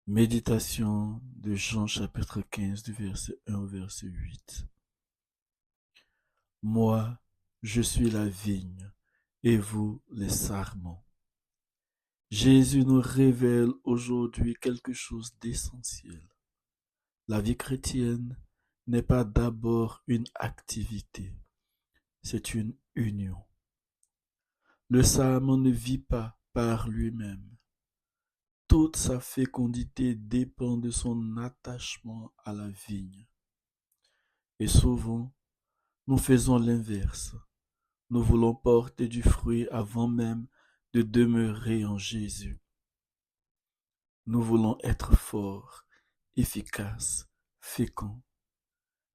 Méditation de Jean chapitre 15 du verset 1 au verset 8. Moi, je suis la vigne et vous les sarments. Jésus nous révèle aujourd'hui quelque chose d'essentiel. La vie chrétienne n'est pas d'abord une activité, c'est une union. Le sarment ne vit pas par lui-même. Toute sa fécondité dépend de son attachement à la vigne. Et souvent, nous faisons l'inverse. Nous voulons porter du fruit avant même de demeurer en Jésus. Nous voulons être forts, efficaces, féconds,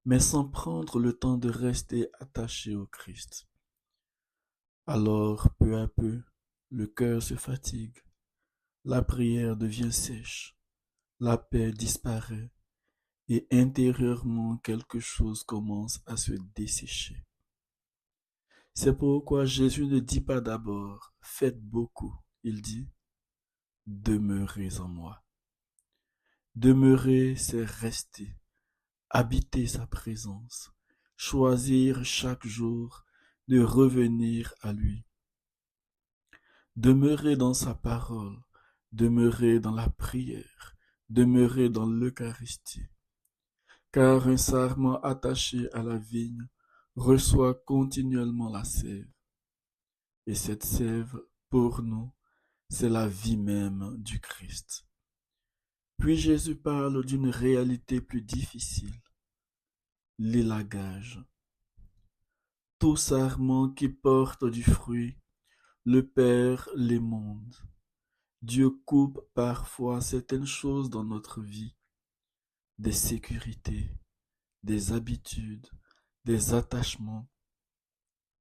mais sans prendre le temps de rester attachés au Christ. Alors, peu à peu, le cœur se fatigue, la prière devient sèche, la paix disparaît et intérieurement quelque chose commence à se dessécher. C'est pourquoi Jésus ne dit pas d'abord faites beaucoup, il dit demeurez en moi. Demeurer, c'est rester, habiter sa présence, choisir chaque jour de revenir à lui. Demeurer dans sa parole, demeurer dans la prière, demeurer dans l'Eucharistie. Car un sarment attaché à la vigne reçoit continuellement la sève. Et cette sève, pour nous, c'est la vie même du Christ. Puis Jésus parle d'une réalité plus difficile, l'élagage. Tout sarment qui porte du fruit, le Père l'émonde. Dieu coupe parfois certaines choses dans notre vie, des sécurités, des habitudes, des attachements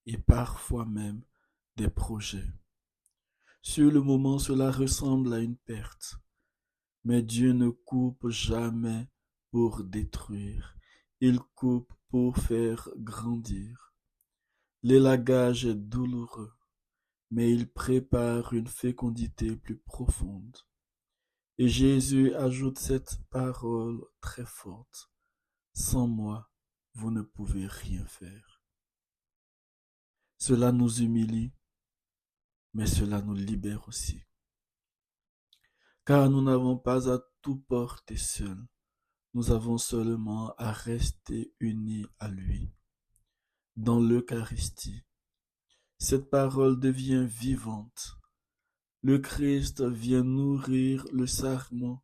et parfois même des projets. Sur le moment, cela ressemble à une perte, mais Dieu ne coupe jamais pour détruire, il coupe pour faire grandir. L'élagage est douloureux, mais il prépare une fécondité plus profonde. Et Jésus ajoute cette parole très forte. Sans moi, vous ne pouvez rien faire. Cela nous humilie, mais cela nous libère aussi. Car nous n'avons pas à tout porter seuls. Nous avons seulement à rester unis à lui. Dans l'Eucharistie, cette parole devient vivante. Le Christ vient nourrir le sarment